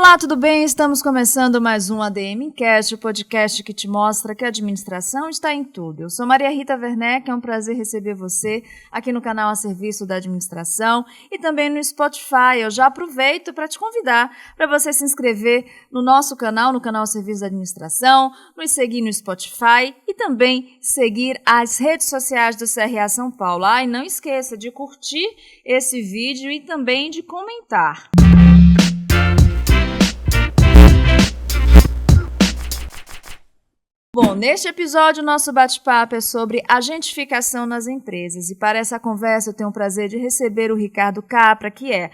Olá, tudo bem? Estamos começando mais um ADMcast, o podcast que te mostra que a administração está em tudo. Eu sou Maria Rita Werneck, é um prazer receber você aqui no canal A Serviço da Administração e também no Spotify. Eu já aproveito para te convidar para você se inscrever no nosso canal, no canal A Serviço da Administração, nos seguir no Spotify e também seguir as redes sociais do CRA São Paulo. E não esqueça de curtir esse vídeo e também de comentar. Bom, neste episódio, o nosso bate-papo é sobre agentificação nas empresas. E para essa conversa, eu tenho o prazer de receber o Ricardo Capra, que é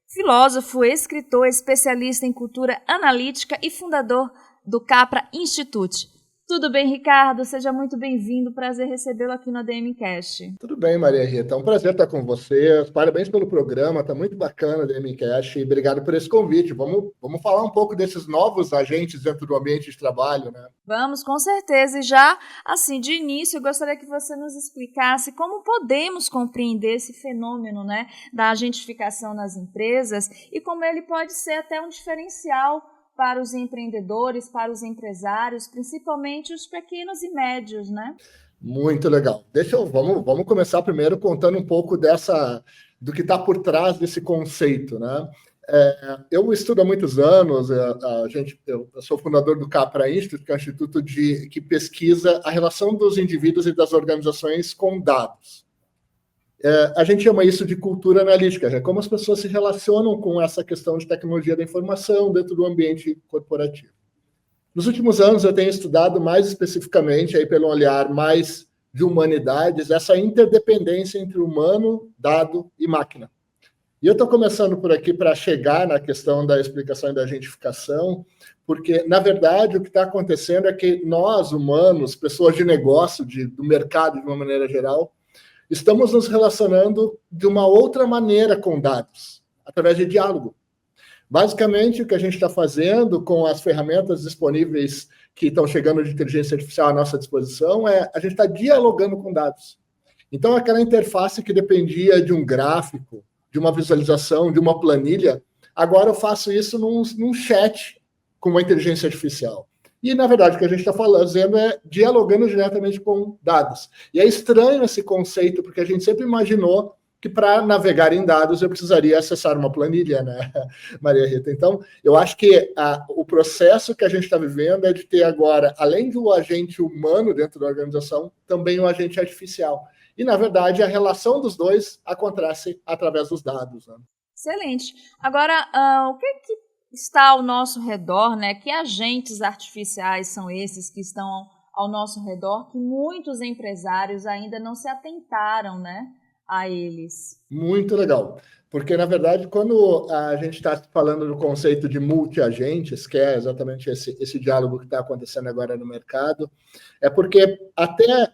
filósofo, escritor, especialista em cultura analítica e fundador do Capra Institute. Tudo bem, Ricardo? Seja muito bem-vindo. Prazer recebê-lo aqui no ADMcast. Tudo bem, Maria Rita. É um prazer estar com você. Parabéns pelo programa. Está muito bacana o ADMcast. E obrigado por esse convite. Vamos falar um pouco desses novos agentes dentro do ambiente de trabalho, né? Vamos, com certeza. E já, assim, de início, eu gostaria que você nos explicasse como podemos compreender esse fenômeno, né, da agentificação nas empresas e como ele pode ser até um diferencial para os empreendedores, para os empresários, principalmente os pequenos e médios, né? Muito legal. Vamos começar primeiro contando um pouco do que está por trás desse conceito, né? Eu estudo há muitos anos, eu sou fundador do Capra Institute, que é um instituto que pesquisa a relação dos indivíduos e das organizações com dados. A gente chama isso de cultura analítica, é como as pessoas se relacionam com essa questão de tecnologia da informação dentro do ambiente corporativo. Nos últimos anos, eu tenho estudado mais especificamente, aí pelo olhar mais de humanidades, essa interdependência entre humano, dado e máquina. E eu estou começando por aqui para chegar na questão da explicação e da agentificação, porque, na verdade, o que está acontecendo é que nós, humanos, pessoas de negócio, do mercado de uma maneira geral, estamos nos relacionando de uma outra maneira com dados, através de diálogo. Basicamente, o que a gente está fazendo com as ferramentas disponíveis que estão chegando de inteligência artificial à nossa disposição a gente está dialogando com dados. Então, aquela interface que dependia de um gráfico, de uma visualização, de uma planilha, agora eu faço isso num chat com uma inteligência artificial. E, na verdade, o que a gente está fazendo é dialogando diretamente com dados. E é estranho esse conceito, porque a gente sempre imaginou que para navegar em dados eu precisaria acessar uma planilha, né, Maria Rita? Então, eu acho que o processo que a gente está vivendo é de ter agora, além do agente humano dentro da organização, também o agente artificial. E, na verdade, a relação dos dois acontece através dos dados, né? Excelente. Agora, o que está ao nosso redor, né? Que agentes artificiais são esses que estão ao nosso redor, que muitos empresários ainda não se atentaram, né, a eles? Muito legal, porque, na verdade, quando a gente está falando do conceito de multi-agentes, que é exatamente esse diálogo que está acontecendo agora no mercado, é porque até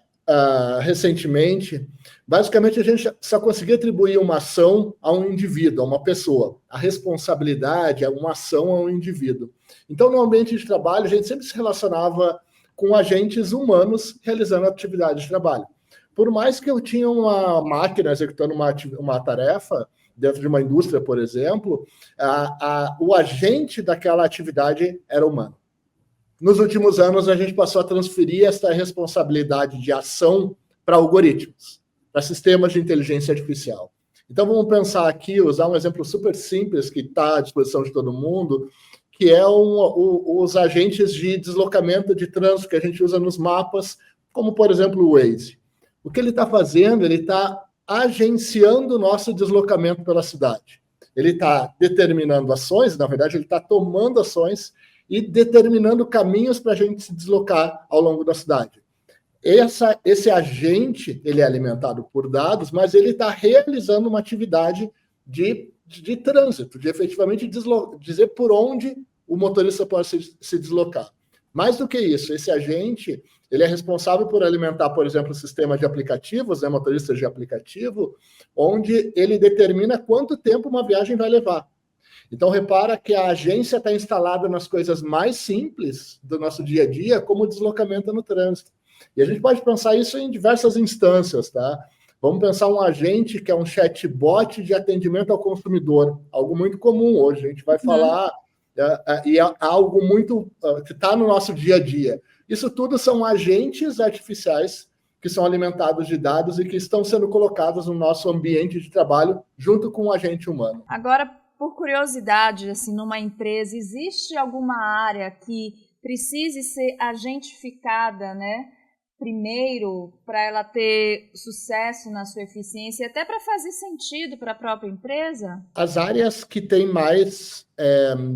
recentemente, basicamente, a gente só conseguia atribuir uma ação a um indivíduo, a uma pessoa. A responsabilidade é uma ação a um indivíduo. Então, no ambiente de trabalho, a gente sempre se relacionava com agentes humanos realizando atividade de trabalho. Por mais que eu tinha uma máquina executando uma tarefa, dentro de uma indústria, por exemplo, o agente daquela atividade era humano. Nos últimos anos, a gente passou a transferir essa responsabilidade de ação para algoritmos, para sistemas de inteligência artificial. Então, vamos pensar aqui, usar um exemplo super simples que está à disposição de todo mundo, que é os agentes de deslocamento de trânsito que a gente usa nos mapas, como, por exemplo, o Waze. O que ele está fazendo? Ele está agenciando o nosso deslocamento pela cidade. Ele está determinando ações, na verdade, ele está tomando ações e determinando caminhos para a gente se deslocar ao longo da cidade. Esse agente, ele é alimentado por dados, mas ele está realizando uma atividade de trânsito, de efetivamente dizer por onde o motorista pode se deslocar. Mais do que isso, esse agente, ele é responsável por alimentar, por exemplo, o sistema de aplicativos, né, motoristas de aplicativo, onde ele determina quanto tempo uma viagem vai levar. Então, repara que a agência está instalada nas coisas mais simples do nosso dia a dia, como o deslocamento no trânsito. E a gente pode pensar isso em diversas instâncias, tá? Vamos pensar um agente que é um chatbot de atendimento ao consumidor, algo muito comum hoje. A gente vai falar e é algo muito que está no nosso dia a dia. Isso tudo são agentes artificiais que são alimentados de dados e que estão sendo colocados no nosso ambiente de trabalho junto com o agente humano. Agora, por curiosidade, assim, numa empresa, existe alguma área que precise ser agentificada, né? Primeiro, para ela ter sucesso na sua eficiência e até para fazer sentido para a própria empresa? As áreas que têm mais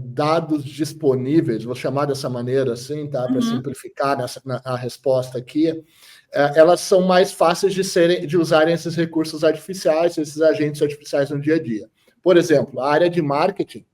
dados disponíveis, vou chamar dessa maneira assim, tá? Para simplificar a resposta aqui, elas são mais fáceis de usarem esses recursos artificiais, esses agentes artificiais no dia a dia. Por exemplo, a área de marketing,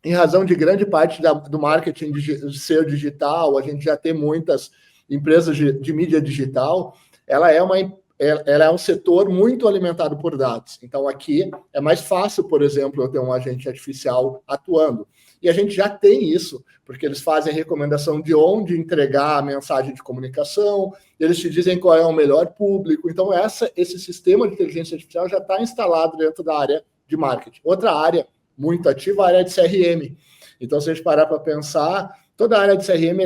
em razão de grande parte do marketing de ser digital, a gente já tem muitas empresas de mídia digital, ela é um setor muito alimentado por dados. Então, aqui é mais fácil, por exemplo, eu ter um agente artificial atuando. E a gente já tem isso, porque eles fazem recomendação de onde entregar a mensagem de comunicação, eles te dizem qual é o melhor público. Então, esse sistema de inteligência artificial já está instalado dentro da área de marketing. Outra área muito ativa é a área de CRM. Então, se a gente parar para pensar, toda a área de CRM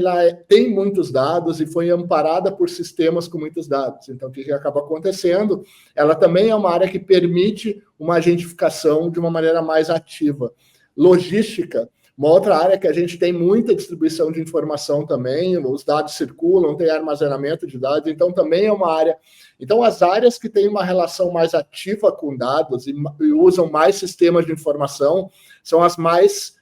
tem muitos dados e foi amparada por sistemas com muitos dados. Então, o que acaba acontecendo? Ela também é uma área que permite uma agentificação de uma maneira mais ativa. Logística, uma outra área que a gente tem muita distribuição de informação também, os dados circulam, tem armazenamento de dados, então também é uma área. Então, as áreas que têm uma relação mais ativa com dados e usam mais sistemas de informação são as mais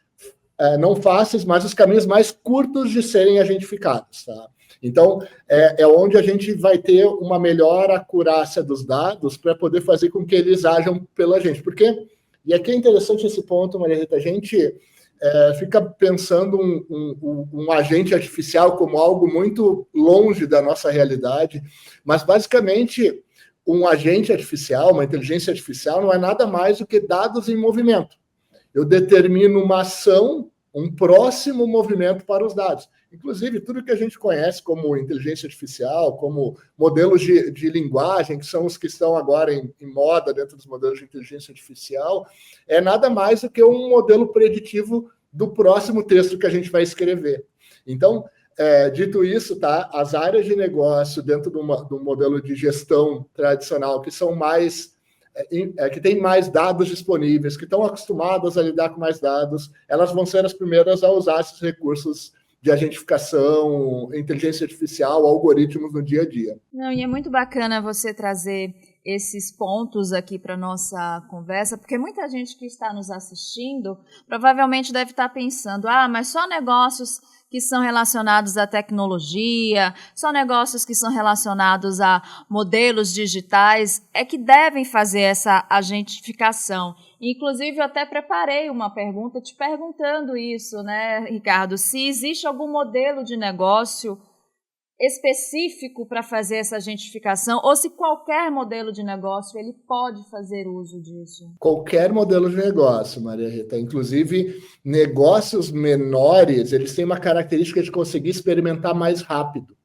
não fáceis, mas os caminhos mais curtos de serem agentificados. Tá? Então, é onde a gente vai ter uma melhor acurácia dos dados para poder fazer com que eles ajam pela gente. Porque, e aqui é interessante esse ponto, Maria Rita, a gente fica pensando um agente artificial como algo muito longe da nossa realidade, mas, basicamente, um agente artificial, uma inteligência artificial, não é nada mais do que dados em movimento. Eu determino uma ação, um próximo movimento para os dados. Inclusive, tudo que a gente conhece como inteligência artificial, como modelos de linguagem, que são os que estão agora em moda dentro dos modelos de inteligência artificial, é nada mais do que um modelo preditivo do próximo texto que a gente vai escrever. Então, dito isso, tá, as áreas de negócio dentro do modelo de gestão tradicional, que são mais que tem mais dados disponíveis, que estão acostumadas a lidar com mais dados, elas vão ser as primeiras a usar esses recursos de agentificação, inteligência artificial, algoritmos no dia a dia. Não, e é muito bacana você trazer esses pontos aqui para a nossa conversa, porque muita gente que está nos assistindo provavelmente deve estar pensando, mas só negócios que são relacionados à tecnologia, só negócios que são relacionados a modelos digitais é que devem fazer essa agentificação. Inclusive, eu até preparei uma pergunta te perguntando isso, né, Ricardo? Se existe algum modelo de negócio específico para fazer essa agentificação, ou se qualquer modelo de negócio ele pode fazer uso disso? Qualquer modelo de negócio, Maria Rita. Inclusive, negócios menores, eles têm uma característica de conseguir experimentar mais rápido.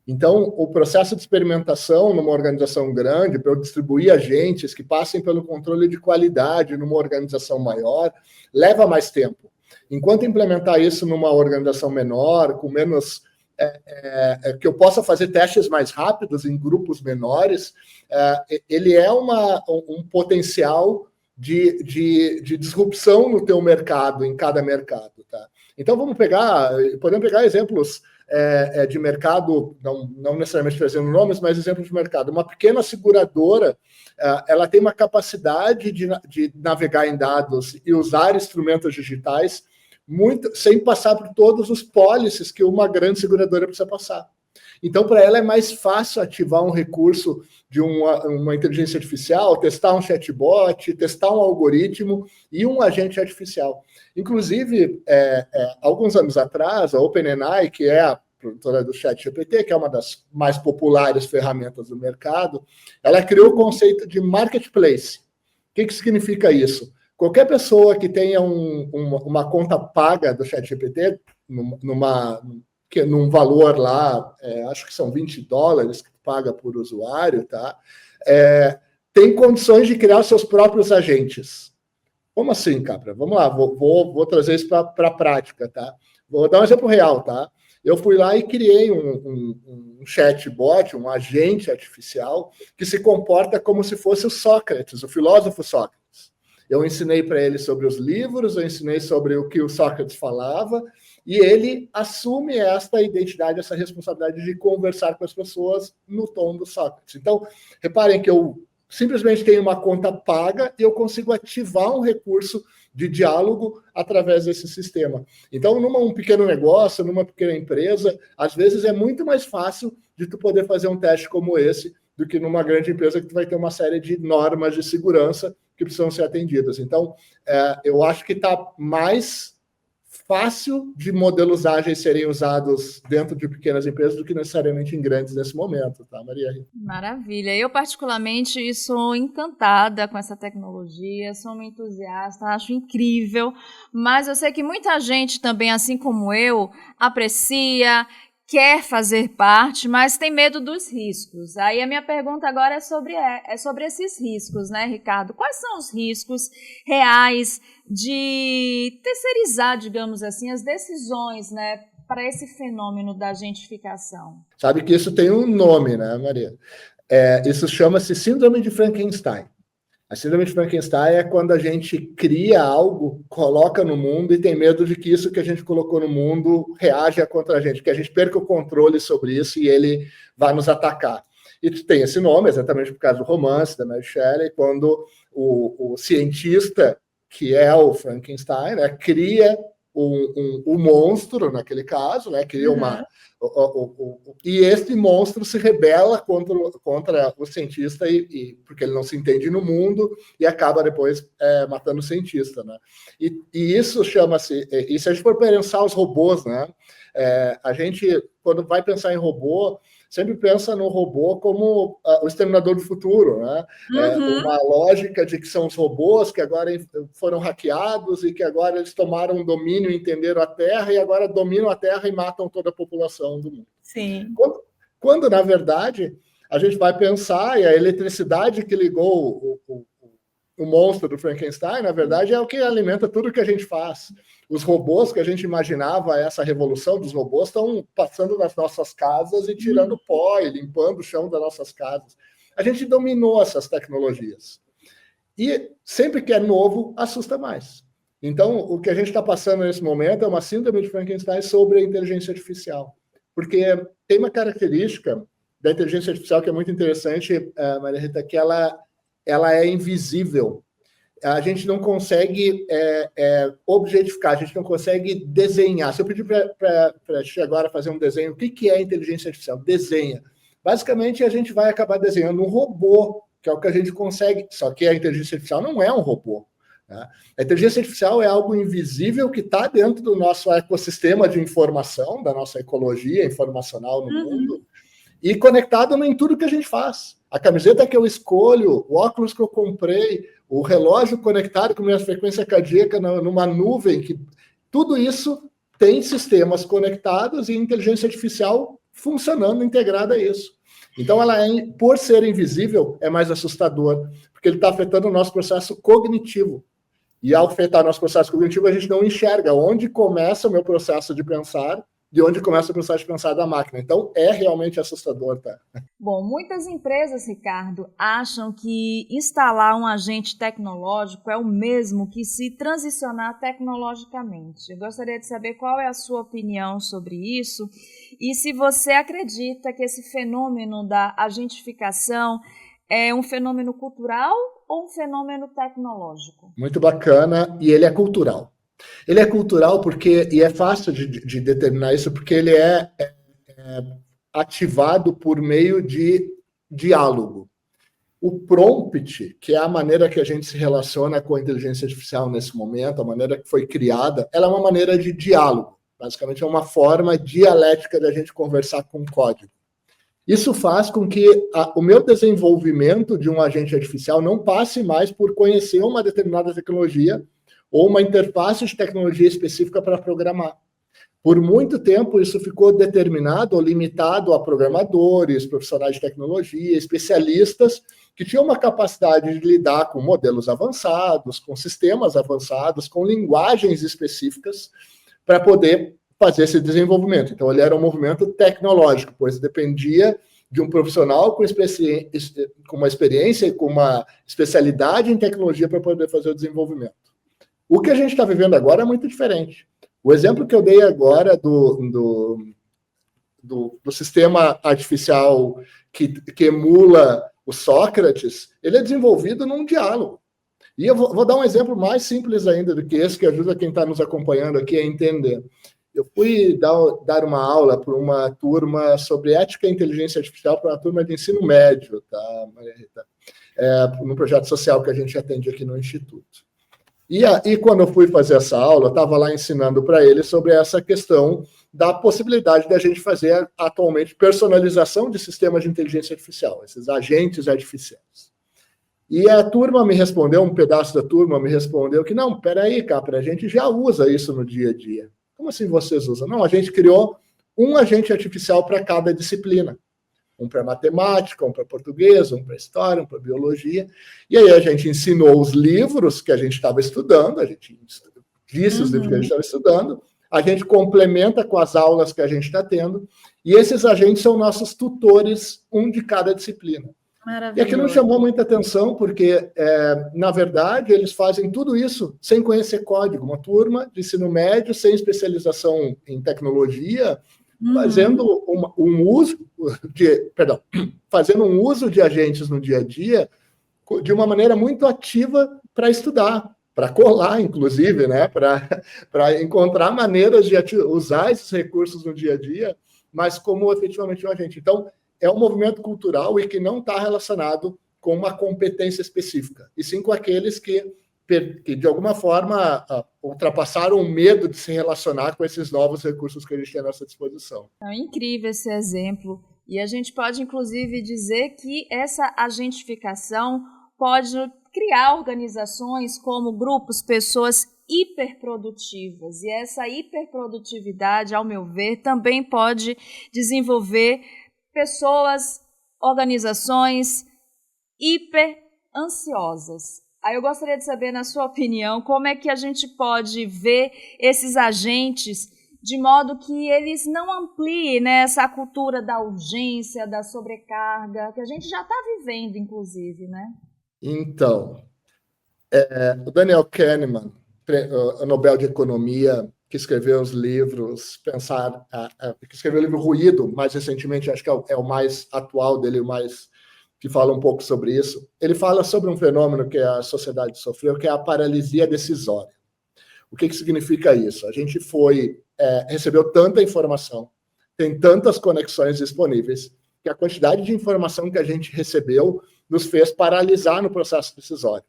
Então, o processo de experimentação numa organização grande, para eu distribuir agentes que passem pelo controle de qualidade numa organização maior, leva mais tempo. Enquanto implementar isso numa organização menor, com menos que eu possa fazer testes mais rápidos em grupos menores, ele é um potencial de disrupção no teu mercado, em cada mercado. Tá? Então, podemos pegar exemplos de mercado, não necessariamente trazendo nomes, mas exemplos de mercado. Uma pequena seguradora, ela tem uma capacidade de navegar em dados e usar instrumentos digitais sem passar por todos os policies que uma grande seguradora precisa passar. Então, para ela é mais fácil ativar um recurso de uma inteligência artificial, testar um chatbot, testar um algoritmo e um agente artificial. Inclusive, alguns anos atrás, a OpenAI, que é a produtora do ChatGPT, que é uma das mais populares ferramentas do mercado, ela criou o conceito de marketplace. O que significa isso? Qualquer pessoa que tenha uma conta paga do ChatGPT, num valor lá, acho que são $20 que paga por usuário, tá? Tem condições de criar seus próprios agentes. Como assim, Capra? Vamos lá, vou trazer isso para a prática, tá? Vou dar um exemplo real, tá? Eu fui lá e criei um chatbot, um agente artificial, que se comporta como se fosse o Sócrates, o filósofo Sócrates. Eu ensinei para ele sobre os livros, eu ensinei sobre o que o Sócrates falava, e ele assume esta identidade, essa responsabilidade de conversar com as pessoas no tom do Sócrates. Então, reparem que eu simplesmente tenho uma conta paga e eu consigo ativar um recurso de diálogo através desse sistema. Então, num pequeno negócio, numa pequena empresa, às vezes é muito mais fácil de tu poder fazer um teste como esse do que numa grande empresa que tu vai ter uma série de normas de segurança que precisam ser atendidas. Então, eu acho que está mais fácil de modelos ágeis serem usados dentro de pequenas empresas do que necessariamente em grandes nesse momento, tá, Maria? Maravilha. Eu, particularmente, sou encantada com essa tecnologia, sou uma entusiasta, acho incrível, mas eu sei que muita gente também, assim como eu, aprecia, quer fazer parte, mas tem medo dos riscos. Aí a minha pergunta agora é sobre esses riscos, né, Ricardo? Quais são os riscos reais de terceirizar, digamos assim, as decisões, né, para esse fenômeno da gentificação? Sabe que isso tem um nome, né, Maria? Isso chama-se Síndrome de Frankenstein. A Síndrome de Frankenstein é quando a gente cria algo, coloca no mundo e tem medo de que isso que a gente colocou no mundo reaja contra a gente, que a gente perca o controle sobre isso e ele vai nos atacar. E tem esse nome exatamente por causa do romance da Mary Shelley, quando o cientista, que é o Frankenstein, né, cria um monstro, naquele caso, né, cria uma... E esse monstro se rebela contra o cientista porque ele não se entende no mundo e acaba depois matando o cientista, né? E isso chama-se... E se a gente for pensar os robôs, né? A gente, quando vai pensar em robô, sempre pensa no robô como o exterminador do futuro, né? Uma lógica de que são os robôs que agora foram hackeados e que agora eles tomaram um domínio, entenderam a Terra e agora dominam a Terra e matam toda a população do mundo. Sim. Quando na verdade, a gente vai pensar, e a eletricidade que ligou o monstro do Frankenstein, na verdade, é o que alimenta tudo que a gente faz. Os robôs que a gente imaginava, essa revolução dos robôs, estão passando nas nossas casas e tirando pó e limpando o chão das nossas casas. A gente dominou essas tecnologias. E sempre que é novo, assusta mais. Então, o que a gente está passando nesse momento é uma síndrome de Frankenstein sobre a inteligência artificial. Porque tem uma característica da inteligência artificial que é muito interessante, Maria Rita, que ela é invisível. A gente não consegue objetificar, a gente não consegue desenhar. Se eu pedir para a Xi agora fazer um desenho, o que é inteligência artificial? Desenha. Basicamente, a gente vai acabar desenhando um robô, que é o que a gente consegue, só que a inteligência artificial não é um robô. Né? A inteligência artificial é algo invisível que está dentro do nosso ecossistema de informação, da nossa ecologia informacional no mundo, e conectado em tudo que a gente faz. A camiseta que eu escolho, o óculos que eu comprei, o relógio conectado com minha frequência cardíaca numa nuvem, tudo isso tem sistemas conectados e inteligência artificial funcionando integrada a isso. Então, ela por ser invisível, é mais assustador, porque ele está afetando o nosso processo cognitivo. E ao afetar nosso processo cognitivo, a gente não enxerga onde começa o meu processo de pensar de onde começa o processo de pensar da máquina. Então, é realmente assustador, tá? Bom, muitas empresas, Ricardo, acham que instalar um agente tecnológico é o mesmo que se transicionar tecnologicamente. Eu gostaria de saber qual é a sua opinião sobre isso e se você acredita que esse fenômeno da agentificação é um fenômeno cultural ou um fenômeno tecnológico? Muito bacana, e ele é cultural. Ele é cultural e é fácil de determinar isso, porque ele é ativado por meio de diálogo. O prompt, que é a maneira que a gente se relaciona com a inteligência artificial nesse momento, a maneira que foi criada, ela é uma maneira de diálogo. Basicamente, é uma forma dialética da gente conversar com o código. Isso faz com que o meu desenvolvimento de um agente artificial não passe mais por conhecer uma determinada tecnologia ou uma interface de tecnologia específica para programar. Por muito tempo, isso ficou determinado ou limitado a programadores, profissionais de tecnologia, especialistas que tinham uma capacidade de lidar com modelos avançados, com sistemas avançados, com linguagens específicas para poder fazer esse desenvolvimento. Então, ele era um movimento tecnológico, pois dependia de um profissional com uma experiência e com uma especialidade em tecnologia para poder fazer o desenvolvimento. O que a gente está vivendo agora é muito diferente. O exemplo que eu dei agora do sistema artificial que emula o Sócrates, ele é desenvolvido num diálogo. E eu vou dar um exemplo mais simples ainda do que esse, que ajuda quem está nos acompanhando aqui a entender. Eu fui dar uma aula para uma turma sobre ética e inteligência artificial para uma turma de ensino médio, tá, Maria Rita? Num projeto social que a gente atende aqui no Instituto. E quando eu fui fazer essa aula, eu estava lá ensinando para eles sobre essa questão da possibilidade de a gente fazer atualmente personalização de sistemas de inteligência artificial, esses agentes artificiais. E a turma me respondeu, um pedaço da turma me respondeu que, não, peraí, Capra, a gente já usa isso no dia a dia. Como assim vocês usam? Não, a gente criou um agente artificial para cada disciplina. Um para matemática, um para português, um para história, um para biologia. E aí a gente ensinou os livros que a gente estava estudando, a gente disse os livros que a gente estava estudando, a gente complementa com as aulas que a gente está tendo, e esses agentes são nossos tutores, um de cada disciplina. E aquilo nos chamou muita atenção, porque, na verdade, eles fazem tudo isso sem conhecer código. Uma turma de ensino médio, sem especialização em tecnologia, fazendo fazendo um uso de agentes no dia a dia de uma maneira muito ativa para estudar, para colar, inclusive, né? Para encontrar maneiras de usar esses recursos no dia a dia, mas como efetivamente um agente. Então, é um movimento cultural e que não está relacionado com uma competência específica, e sim com aqueles que de alguma forma, ultrapassaram o medo de se relacionar com esses novos recursos que a gente tem à nossa disposição. É incrível esse exemplo. E a gente pode, inclusive, dizer que essa agentificação pode criar organizações como grupos, pessoas hiperprodutivas. E essa hiperprodutividade, ao meu ver, também pode desenvolver pessoas, organizações hiper ansiosas. Aí eu gostaria de saber, na sua opinião, como é que a gente pode ver esses agentes de modo que eles não ampliem, né, essa cultura da urgência, da sobrecarga, que a gente já está vivendo, inclusive, né? Então, o Daniel Kahneman, o Nobel de Economia, que escreveu os livros, que escreveu o livro Ruído, mais recentemente, acho que é o mais atual dele, o mais que fala um pouco sobre isso. Ele fala sobre um fenômeno que a sociedade sofreu, que é a paralisia decisória. O que significa isso? A gente recebeu tanta informação, tem tantas conexões disponíveis, que a quantidade de informação que a gente recebeu nos fez paralisar no processo decisório.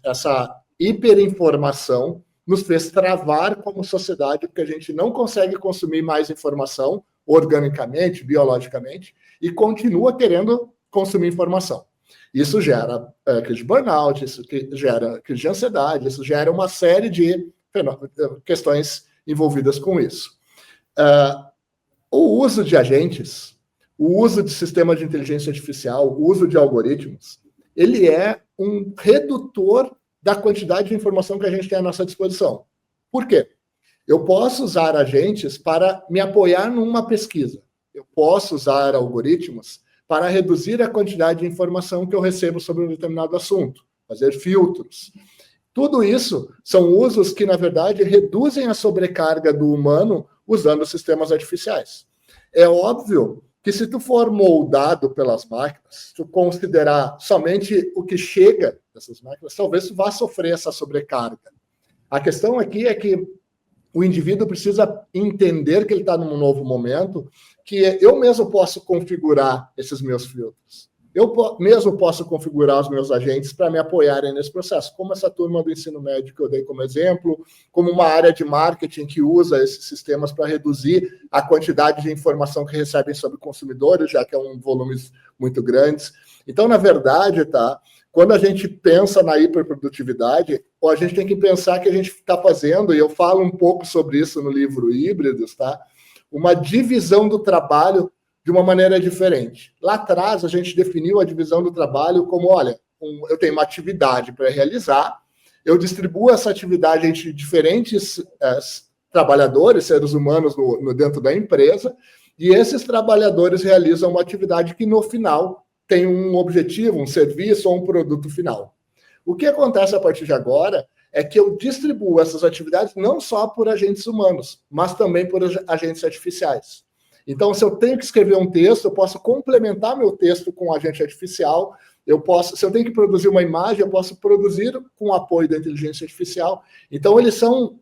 Essa hiperinformação nos fez travar como sociedade, porque a gente não consegue consumir mais informação organicamente, biologicamente, e continua querendo consumir informação. Isso gera crise de burnout, isso gera crise de ansiedade, isso gera uma série de questões envolvidas com isso. O uso de agentes, o uso de sistemas de inteligência artificial, o uso de algoritmos, ele é um redutor da quantidade de informação que a gente tem à nossa disposição. Por quê? Eu posso usar agentes para me apoiar numa pesquisa. Eu posso usar algoritmos para reduzir a quantidade de informação que eu recebo sobre um determinado assunto, fazer filtros. Tudo isso são usos que, na verdade, reduzem a sobrecarga do humano usando sistemas artificiais. É óbvio que se tu for moldado pelas máquinas, se tu considerar somente o que chega dessas máquinas, talvez tu vá sofrer essa sobrecarga. A questão aqui é que o indivíduo precisa entender que ele está num novo momento, que eu mesmo posso configurar esses meus filtros. Eu mesmo posso configurar os meus agentes para me apoiarem nesse processo, como essa turma do ensino médio que eu dei como exemplo, como uma área de marketing que usa esses sistemas para reduzir a quantidade de informação que recebem sobre consumidores, já que é um volumes muito grandes. Então, na verdade, quando a gente pensa na hiperprodutividade, a gente tem que pensar que a gente está fazendo, e eu falo um pouco sobre isso no livro Híbridos, uma divisão do trabalho de uma maneira diferente. Lá atrás, a gente definiu a divisão do trabalho como, olha, eu tenho uma atividade para realizar, eu distribuo essa atividade entre diferentes trabalhadores, seres humanos dentro da empresa, e esses trabalhadores realizam uma atividade que, no final, tem um objetivo, um serviço ou um produto final. O que acontece a partir de agora é que eu distribuo essas atividades não só por agentes humanos, mas também por agentes artificiais. Então, se eu tenho que escrever um texto, eu posso complementar meu texto com um agente artificial. Se eu tenho que produzir uma imagem, eu posso produzir com o apoio da inteligência artificial. Então, eles são,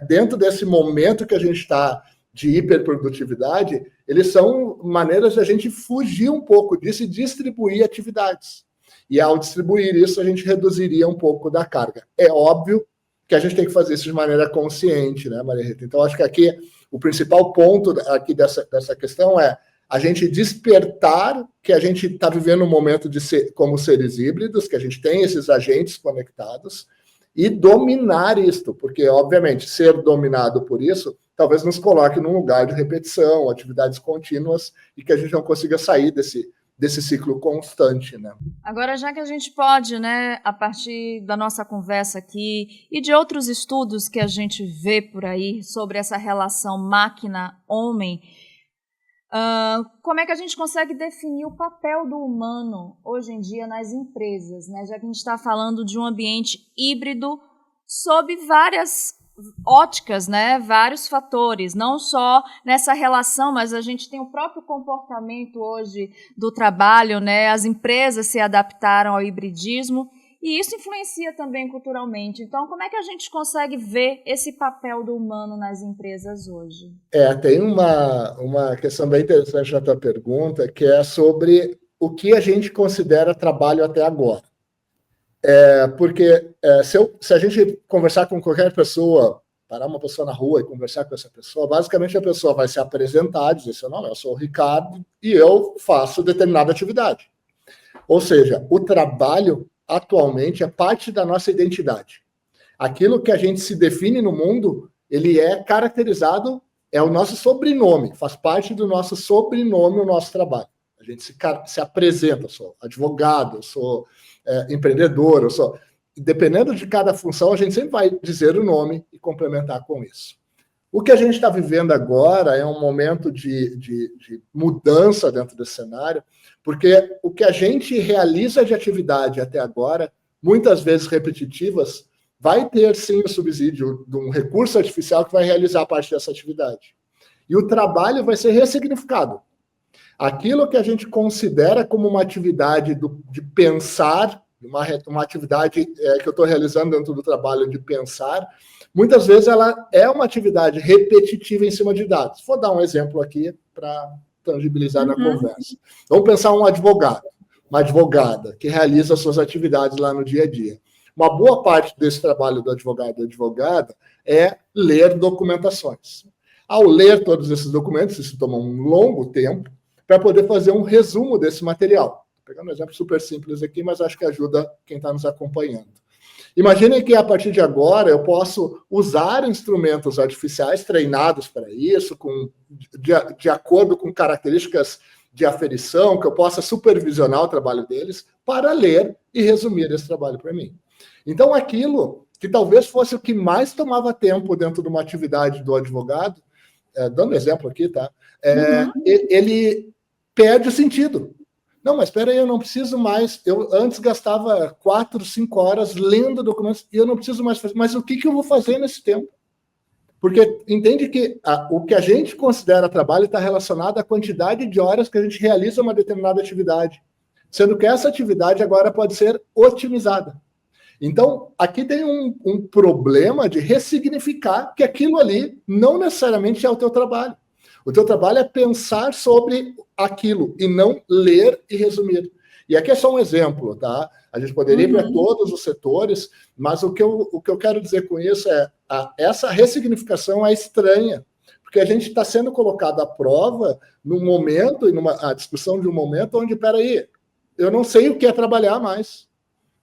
dentro desse momento que a gente está de hiperprodutividade, eles são maneiras de a gente fugir um pouco disso e distribuir atividades. E ao distribuir isso, a gente reduziria um pouco da carga. É óbvio que a gente tem que fazer isso de maneira consciente, né, Maria Rita? Então, acho que aqui o principal ponto aqui dessa questão é a gente despertar que a gente está vivendo um momento como seres híbridos, que a gente tem esses agentes conectados, e dominar isto, porque, obviamente, ser dominado por isso talvez nos coloque num lugar de repetição, atividades contínuas, e que a gente não consiga sair desse ciclo constante, né? Agora, já que a gente pode, né, a partir da nossa conversa aqui e de outros estudos que a gente vê por aí sobre essa relação máquina-homem, como é que a gente consegue definir o papel do humano hoje em dia nas empresas, né? Já que a gente está falando de um ambiente híbrido sob várias óticas, né? Vários fatores, não só nessa relação, mas a gente tem o próprio comportamento hoje do trabalho, né? As empresas se adaptaram ao hibridismo e isso influencia também culturalmente. Então, como é que a gente consegue ver esse papel do humano nas empresas hoje? Tem uma questão bem interessante na tua pergunta, que é sobre o que a gente considera trabalho até agora. Porque se a gente conversar com qualquer pessoa, parar uma pessoa na rua e conversar com essa pessoa, basicamente a pessoa vai se apresentar, dizer seu nome, eu sou o Ricardo e eu faço determinada atividade. Ou seja, o trabalho atualmente é parte da nossa identidade. Aquilo que a gente se define no mundo, ele é caracterizado, é o nosso sobrenome, faz parte do nosso sobrenome o nosso trabalho. A gente se apresenta, eu sou advogado, eu sou empreendedor, dependendo de cada função, a gente sempre vai dizer o nome e complementar com isso. O que a gente está vivendo agora é um momento de mudança dentro desse cenário, porque o que a gente realiza de atividade até agora, muitas vezes repetitivas, vai ter sim o subsídio de um recurso artificial que vai realizar parte dessa atividade. E o trabalho vai ser ressignificado. Aquilo que a gente considera como uma atividade de pensar, uma atividade que eu estou realizando dentro do trabalho de pensar, muitas vezes ela é uma atividade repetitiva em cima de dados. Vou dar um exemplo aqui para tangibilizar na conversa. Vamos pensar um advogado, uma advogada que realiza suas atividades lá no dia a dia. Uma boa parte desse trabalho do advogado e da advogada é ler documentações. Ao ler todos esses documentos, isso toma um longo tempo, para poder fazer um resumo desse material. Pegando um exemplo super simples aqui, mas acho que ajuda quem está nos acompanhando. Imaginem que, a partir de agora, eu posso usar instrumentos artificiais treinados para isso, de acordo com características de aferição, que eu possa supervisionar o trabalho deles, para ler e resumir esse trabalho para mim. Então, aquilo que talvez fosse o que mais tomava tempo dentro de uma atividade do advogado, dando exemplo aqui, tá? Ele perde o sentido. Não, mas espera aí, eu não preciso mais. Eu antes gastava 4, 5 horas lendo documentos e eu não preciso mais fazer. Mas o que eu vou fazer nesse tempo? Porque entende que o que a gente considera trabalho está relacionado à quantidade de horas que a gente realiza uma determinada atividade, sendo que essa atividade agora pode ser otimizada. Então, aqui tem um problema de ressignificar que aquilo ali não necessariamente é o teu trabalho. O teu trabalho é pensar sobre aquilo e não ler e resumir. E aqui é só um exemplo, tá? A gente poderia ir para todos os setores, mas o que eu quero dizer com isso é essa ressignificação é estranha, porque a gente está sendo colocado à prova num momento, a discussão de um momento onde, peraí, eu não sei o que é trabalhar mais.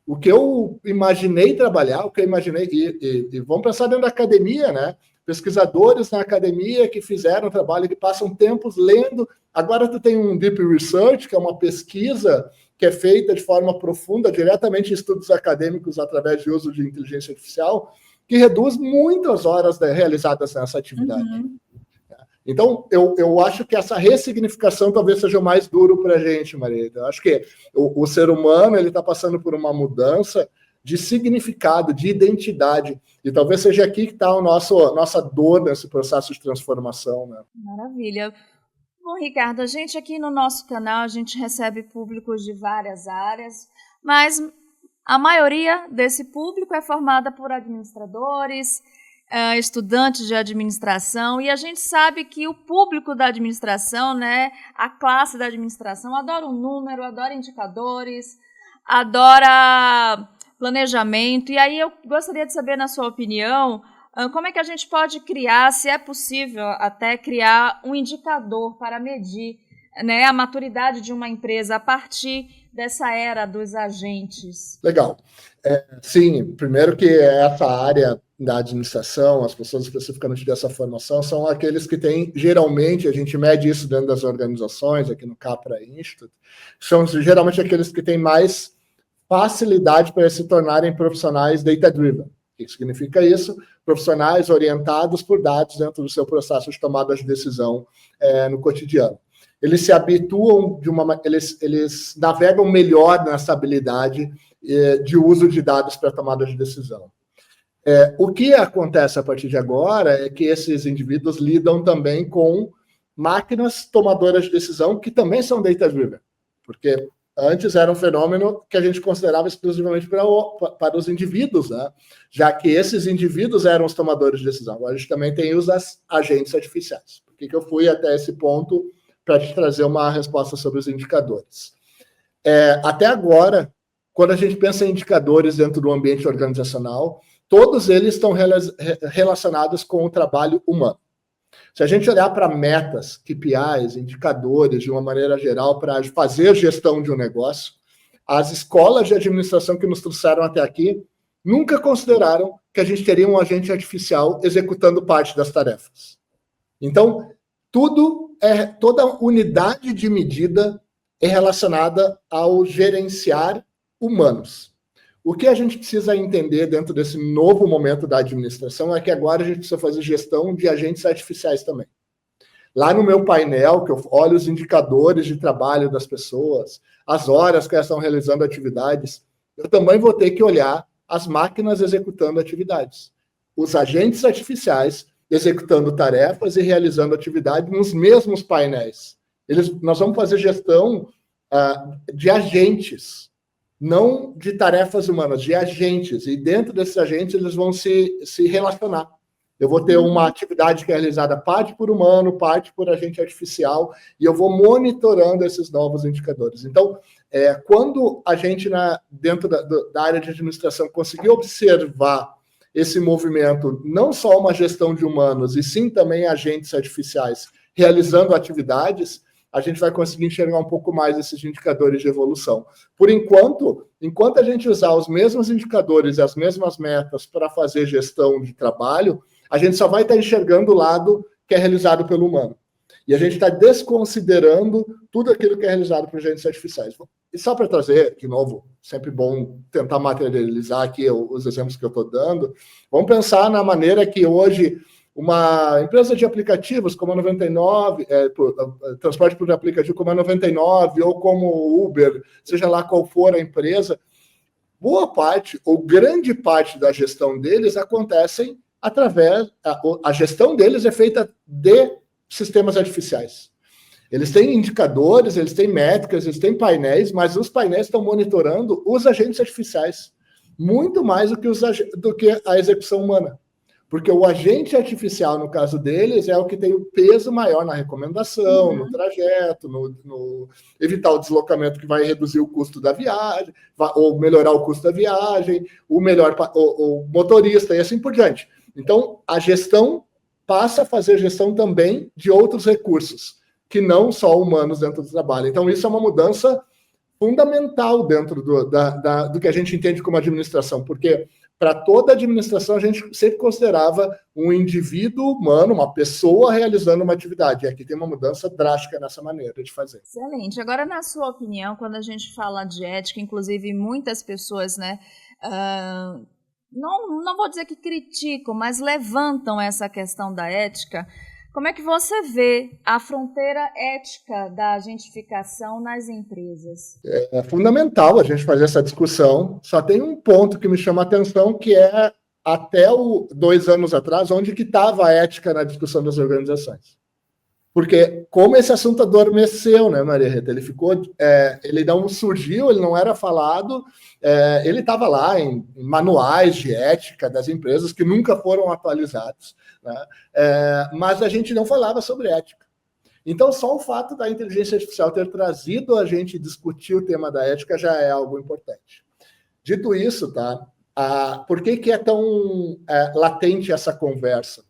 O que eu imaginei trabalhar, o que eu imaginei... E vamos pensar dentro da academia, né? pesquisadores na academia que fizeram trabalho, que passam tempos lendo. Agora tu tem um deep research, que é uma pesquisa que é feita de forma profunda, diretamente em estudos acadêmicos através de uso de inteligência artificial, que reduz muitas horas realizadas nessa atividade. Então, eu acho que essa ressignificação talvez seja o mais duro para a gente, Maria. Eu acho que o ser humano está passando por uma mudança de significado, de identidade, e talvez seja aqui que está a nossa dor nesse processo de transformação. Né? Maravilha. Bom, Ricardo, a gente aqui no nosso canal, a gente recebe públicos de várias áreas, mas a maioria desse público é formada por administradores, estudantes de administração, e a gente sabe que o público da administração, né, a classe da administração, adora um número, adora indicadores, adora planejamento, e aí eu gostaria de saber, na sua opinião, como é que a gente pode criar, se é possível até criar um indicador para medir, né, a maturidade de uma empresa a partir dessa era dos agentes? Legal. Sim, primeiro que essa área da administração, as pessoas especificamente dessa formação, são aqueles que têm, geralmente, a gente mede isso dentro das organizações, aqui no Capra Institute, são geralmente aqueles que têm mais facilidade para se tornarem profissionais data-driven. O que significa isso? Profissionais orientados por dados dentro do seu processo de tomada de decisão no cotidiano. Eles se habituam eles navegam melhor nessa habilidade de uso de dados para tomada de decisão. O que acontece a partir de agora é que esses indivíduos lidam também com máquinas tomadoras de decisão que também são data-driven, porque antes era um fenômeno que a gente considerava exclusivamente para os indivíduos, né? Já que esses indivíduos eram os tomadores de decisão. Agora a gente também tem os agentes artificiais. Por que eu fui até esse ponto para te trazer uma resposta sobre os indicadores? Até agora, quando a gente pensa em indicadores dentro do ambiente organizacional, todos eles estão relacionados com o trabalho humano. Se a gente olhar para metas, KPIs, indicadores, de uma maneira geral, para fazer gestão de um negócio, as escolas de administração que nos trouxeram até aqui nunca consideraram que a gente teria um agente artificial executando parte das tarefas. Então, toda unidade de medida é relacionada ao gerenciar humanos. O que a gente precisa entender dentro desse novo momento da administração é que agora a gente precisa fazer gestão de agentes artificiais também. Lá no meu painel, que eu olho os indicadores de trabalho das pessoas, as horas que elas estão realizando atividades, eu também vou ter que olhar as máquinas executando atividades. Os agentes artificiais executando tarefas e realizando atividades nos mesmos painéis. Nós vamos fazer gestão de agentes, não de tarefas humanas, de agentes. E dentro desses agentes, eles vão se relacionar. Eu vou ter uma atividade que é realizada parte por humano, parte por agente artificial, e eu vou monitorando esses novos indicadores. Então, quando a gente, dentro da área de administração, conseguir observar esse movimento, não só uma gestão de humanos, e sim também agentes artificiais realizando atividades, a gente vai conseguir enxergar um pouco mais esses indicadores de evolução. Por enquanto a gente usar os mesmos indicadores e as mesmas metas para fazer gestão de trabalho, a gente só vai estar enxergando o lado que é realizado pelo humano. E a gente está desconsiderando tudo aquilo que é realizado por agentes artificiais. E só para trazer, de novo, sempre bom tentar materializar aqui os exemplos que eu estou dando, vamos pensar na maneira que hoje uma empresa de aplicativos como a 99, transporte por aplicativo como a 99 ou como o Uber, seja lá qual for a empresa, boa parte ou grande parte da gestão deles acontecem a gestão deles é feita de sistemas artificiais. Eles têm indicadores, eles têm métricas, eles têm painéis, mas os painéis estão monitorando os agentes artificiais, muito mais do que a execução humana. Porque o agente artificial, no caso deles, é o que tem o peso maior na recomendação, no trajeto, no evitar o deslocamento que vai reduzir o custo da viagem, ou melhorar o custo da viagem, o motorista e assim por diante. Então, a gestão passa a fazer gestão também de outros recursos, que não só humanos dentro do trabalho. Então, isso é uma mudança fundamental dentro do que a gente entende como administração, porque para toda a administração, a gente sempre considerava um indivíduo humano, uma pessoa realizando uma atividade. E aqui tem uma mudança drástica nessa maneira de fazer. Excelente. Agora, na sua opinião, quando a gente fala de ética, inclusive muitas pessoas, né, não vou dizer que criticam, mas levantam essa questão da ética. Como é que você vê a fronteira ética da agentificação nas empresas? É fundamental a gente fazer essa discussão. Só tem um ponto que me chama a atenção, que é até 2 anos atrás, onde que estava a ética na discussão das organizações. Porque como esse assunto adormeceu, né, Maria Rita? Ele ficou, ele não surgiu, ele não era falado, ele estava lá em manuais de ética das empresas que nunca foram atualizados, né? Mas a gente não falava sobre ética. Então, só o fato da inteligência artificial ter trazido a gente discutir o tema da ética já é algo importante. Dito isso, tá? Por que é tão latente essa conversa?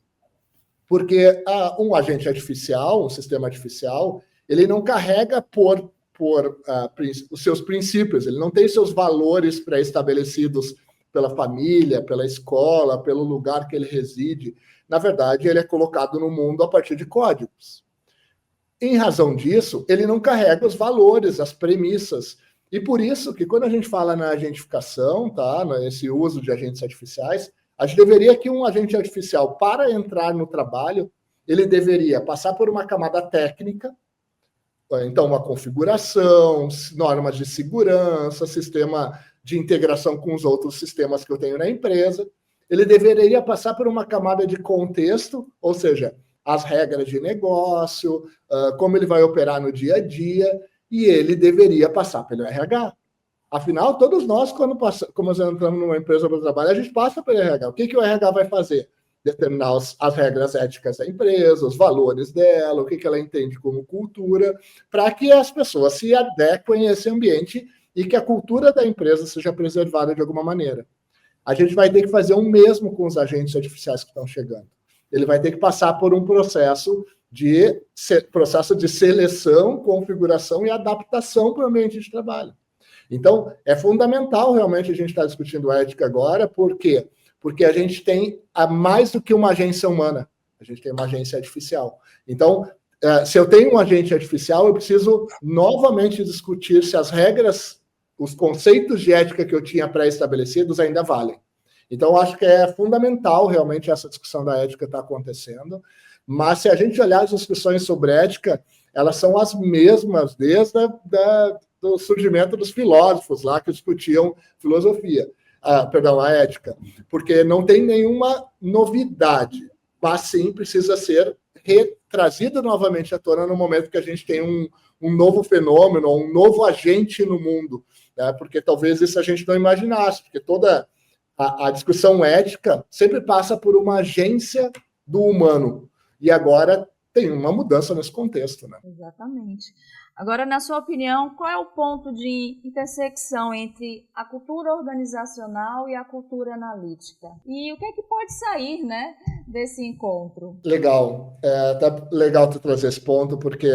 Porque um agente artificial, um sistema artificial, ele não carrega por os seus princípios, ele não tem seus valores pré-estabelecidos pela família, pela escola, pelo lugar que ele reside. Na verdade, ele é colocado no mundo a partir de códigos. Em razão disso, ele não carrega os valores, as premissas. E por isso que quando a gente fala na agentificação, tá, nesse uso de agentes artificiais, a gente deveria que um agente artificial, para entrar no trabalho, ele deveria passar por uma camada técnica, então uma configuração, normas de segurança, sistema de integração com os outros sistemas que eu tenho na empresa. Ele deveria passar por uma camada de contexto, ou seja, as regras de negócio, como ele vai operar no dia a dia, e ele deveria passar pelo RH. Afinal, todos nós, quando entramos numa empresa para trabalho, a gente passa pelo RH. O que o RH vai fazer? Determinar as regras éticas da empresa, os valores dela, o que ela entende como cultura, para que as pessoas se adequem a esse ambiente e que a cultura da empresa seja preservada de alguma maneira. A gente vai ter que fazer o mesmo com os agentes artificiais que estão chegando. Ele vai ter que passar por um processo de seleção, configuração e adaptação para o ambiente de trabalho. Então, é fundamental realmente a gente estar discutindo ética agora, por quê? Porque a gente tem mais do que uma agência humana, a gente tem uma agência artificial. Então, se eu tenho um agente artificial, eu preciso novamente discutir se as regras, os conceitos de ética que eu tinha pré-estabelecidos ainda valem. Então, eu acho que é fundamental realmente essa discussão da ética estar acontecendo, mas se a gente olhar as discussões sobre ética, elas são as mesmas desde do surgimento dos filósofos lá que discutiam filosofia, a ética, porque não tem nenhuma novidade, mas sim precisa ser trazido novamente à tona no momento que a gente tem um novo fenômeno, um novo agente no mundo, né? Porque talvez isso a gente não imaginasse, porque toda a discussão ética sempre passa por uma agência do humano, e agora tem uma mudança nesse contexto, né? Exatamente. Agora, na sua opinião, qual é o ponto de intersecção entre a cultura organizacional e a cultura analítica? E o que é que pode sair, né, desse encontro? Legal. Tá legal tu trazer esse ponto, porque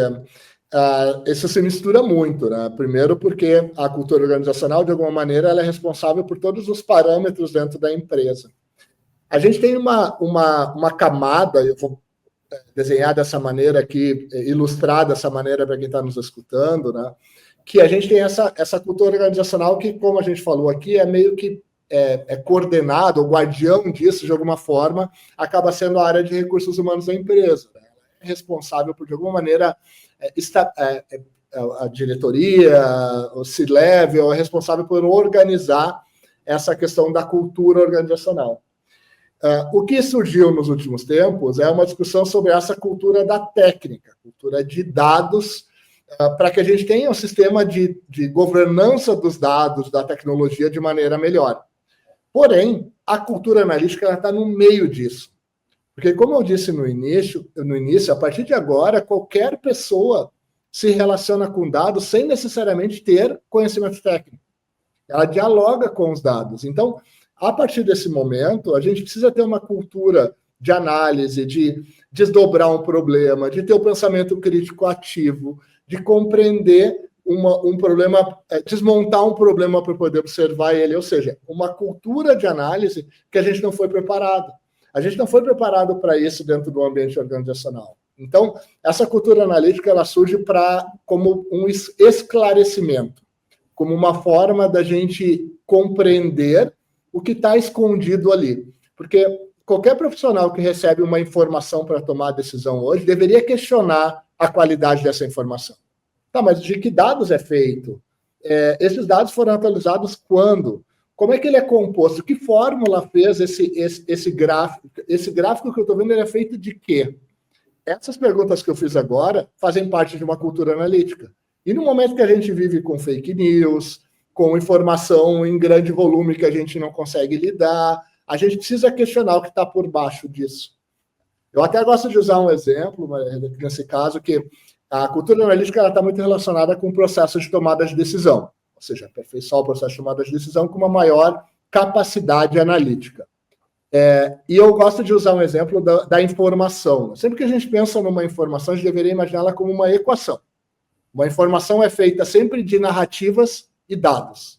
isso se mistura muito, né? Primeiro porque a cultura organizacional, de alguma maneira, ela é responsável por todos os parâmetros dentro da empresa. A gente tem uma camada, eu vou desenhar dessa maneira aqui, ilustrar dessa maneira para quem está nos escutando, né? Que a gente tem essa cultura organizacional que, como a gente falou aqui, é meio que coordenado, o guardião disso, de alguma forma, acaba sendo a área de recursos humanos da empresa, né? É responsável por, de alguma maneira, a diretoria, o C-level, é responsável por organizar essa questão da cultura organizacional. O que surgiu nos últimos tempos é uma discussão sobre essa cultura da técnica, cultura de dados, para que a gente tenha um sistema de governança dos dados, da tecnologia, de maneira melhor. Porém, a cultura analítica está no meio disso. Porque, como eu disse no início, a partir de agora, qualquer pessoa se relaciona com dados sem necessariamente ter conhecimento técnico. Ela dialoga com os dados. Então, a partir desse momento, a gente precisa ter uma cultura de análise, de desdobrar um problema, de ter o pensamento crítico ativo, de compreender um problema, desmontar um problema para poder observar ele, ou seja, uma cultura de análise que a gente não foi preparado. A gente não foi preparado para isso dentro do ambiente organizacional. Então, essa cultura analítica ela surge como um esclarecimento, como uma forma da gente compreender o que está escondido ali. Porque qualquer profissional que recebe uma informação para tomar decisão hoje deveria questionar a qualidade dessa informação. Tá, mas de que dados é feito? Esses dados foram atualizados quando? Como é que ele é composto? Que fórmula fez esse gráfico? Esse gráfico que eu estou vendo, ele é feito de quê? Essas perguntas que eu fiz agora fazem parte de uma cultura analítica. E no momento que a gente vive com fake news, com informação em grande volume que a gente não consegue lidar, a gente precisa questionar o que está por baixo disso. Eu até gosto de usar um exemplo, nesse caso, que a cultura analítica está muito relacionada com o processo de tomada de decisão, ou seja, aperfeiçoar o processo de tomada de decisão com uma maior capacidade analítica. E eu gosto de usar um exemplo da informação. Sempre que a gente pensa numa informação, a gente deveria imaginá-la como uma equação. Uma informação é feita sempre de narrativas e dados.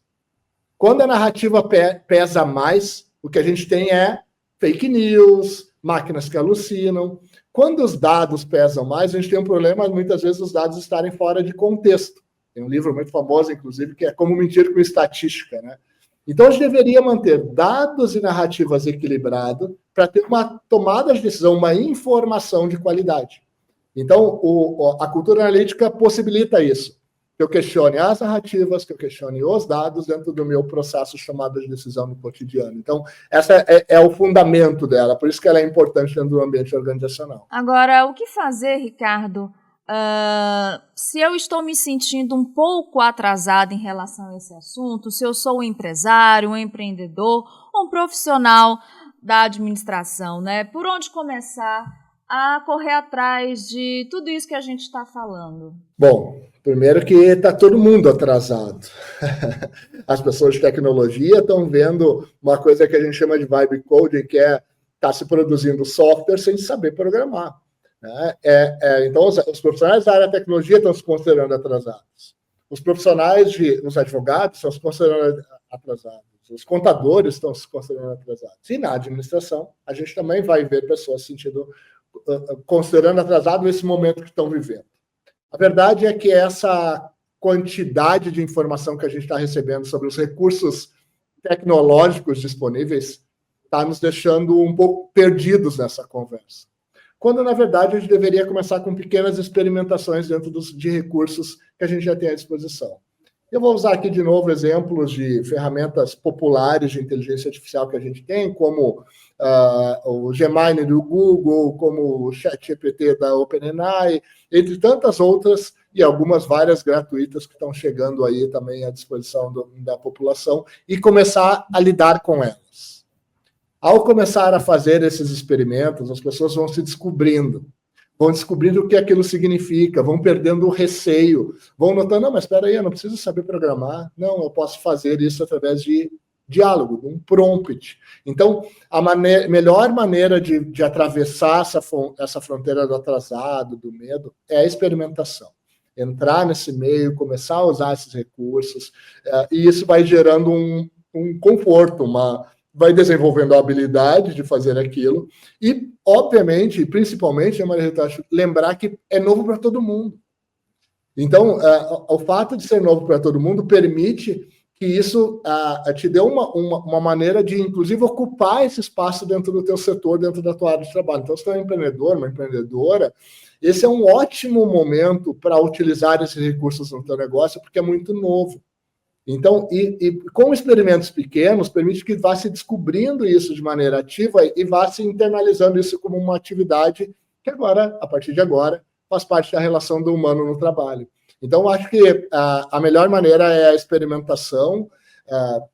Quando a narrativa pesa mais, o que a gente tem é fake news, máquinas que alucinam. Quando os dados pesam mais, a gente tem um problema, muitas vezes, os dados estarem fora de contexto. Tem um livro muito famoso, inclusive, que é Como Mentir com Estatística, né? Então, a gente deveria manter dados e narrativas equilibrados para ter uma tomada de decisão, uma informação de qualidade. Então, a cultura analítica possibilita isso. Que eu questione as narrativas, que eu questione os dados dentro do meu processo de tomada de decisão no cotidiano. Então, essa é o fundamento dela, por isso que ela é importante dentro do ambiente organizacional. Agora, o que fazer, Ricardo, se eu estou me sentindo um pouco atrasada em relação a esse assunto, se eu sou um empresário, um empreendedor, um profissional da administração, né? Por onde começar a correr atrás de tudo isso que a gente está falando? Bom, primeiro que está todo mundo atrasado. As pessoas de tecnologia estão vendo uma coisa que a gente chama de vibe coding, que está se produzindo software sem saber programar. Né? Então, os profissionais da área da tecnologia estão se considerando atrasados. Os advogados estão se considerando atrasados. Os contadores estão se considerando atrasados. E na administração, a gente também vai ver pessoas considerando atrasado esse momento que estão vivendo. A verdade é que essa quantidade de informação que a gente está recebendo sobre os recursos tecnológicos disponíveis está nos deixando um pouco perdidos nessa conversa. Quando, na verdade, a gente deveria começar com pequenas experimentações dentro de recursos que a gente já tem à disposição. Eu vou usar aqui de novo exemplos de ferramentas populares de inteligência artificial que a gente tem, como o Gemini do Google, como o ChatGPT da OpenAI, entre tantas outras, e várias gratuitas que estão chegando aí também à disposição da população, e começar a lidar com elas. Ao começar a fazer esses experimentos, as pessoas vão se descobrindo o que aquilo significa, vão perdendo o receio, vão notando, não, mas espera aí, eu não preciso saber programar, não, eu posso fazer isso através de diálogo, de um prompt. Então, a melhor maneira de atravessar essa fronteira do atrasado, do medo, é a experimentação. Entrar nesse meio, começar a usar esses recursos, e isso vai gerando um conforto, vai desenvolvendo a habilidade de fazer aquilo e, obviamente, principalmente, Maria Rita, lembrar que é novo para todo mundo. Então, o fato de ser novo para todo mundo permite que isso te dê uma maneira de, inclusive, ocupar esse espaço dentro do teu setor, dentro da tua área de trabalho. Então, se tu é um empreendedor, uma empreendedora, esse é um ótimo momento para utilizar esses recursos no teu negócio, porque é muito novo. Então, e com experimentos pequenos, permite que vá se descobrindo isso de maneira ativa e vá se internalizando isso como uma atividade que agora, a partir de agora, faz parte da relação do humano no trabalho. Então, acho que a melhor maneira é a experimentação,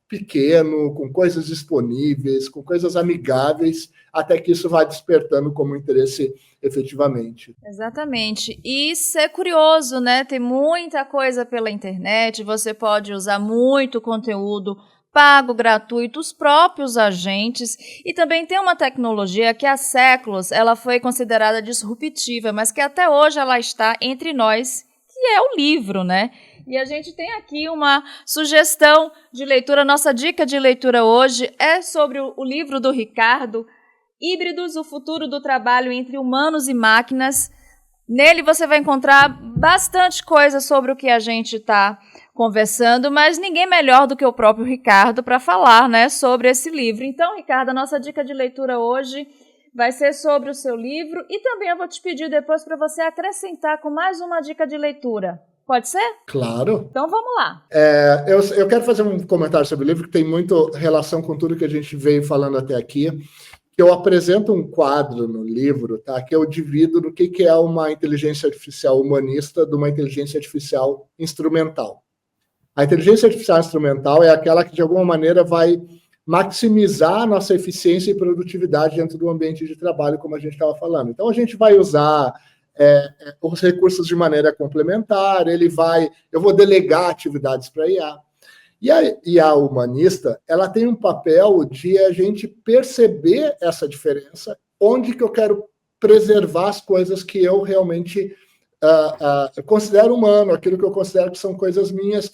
pequeno, com coisas disponíveis, com coisas amigáveis, até que isso vá despertando como interesse efetivamente. Exatamente. E ser curioso, né? Tem muita coisa pela internet, você pode usar muito conteúdo pago, gratuito, os próprios agentes, e também tem uma tecnologia que há séculos ela foi considerada disruptiva, mas que até hoje ela está entre nós, que é o livro, né? E a gente tem aqui uma sugestão de leitura. Nossa dica de leitura hoje é sobre o livro do Ricardo, Híbridos, o futuro do trabalho entre humanos e máquinas. Nele você vai encontrar bastante coisa sobre o que a gente está conversando, mas ninguém melhor do que o próprio Ricardo para falar, né, sobre esse livro. Então, Ricardo, a nossa dica de leitura hoje vai ser sobre o seu livro e também eu vou te pedir depois para você acrescentar com mais uma dica de leitura. Pode ser? Claro. Então vamos lá. Eu quero fazer um comentário sobre o livro que tem muito relação com tudo que a gente veio falando até aqui. Eu apresento um quadro no livro, tá, que eu divido no que é uma inteligência artificial humanista de uma inteligência artificial instrumental. A inteligência artificial instrumental é aquela que, de alguma maneira, vai maximizar a nossa eficiência e produtividade dentro do ambiente de trabalho, como a gente estava falando. Então, a gente vai usar os recursos de maneira complementar, eu vou delegar atividades para IA. E a humanista, ela tem um papel de a gente perceber essa diferença, onde que eu quero preservar as coisas que eu realmente considero humano, aquilo que eu considero que são coisas minhas.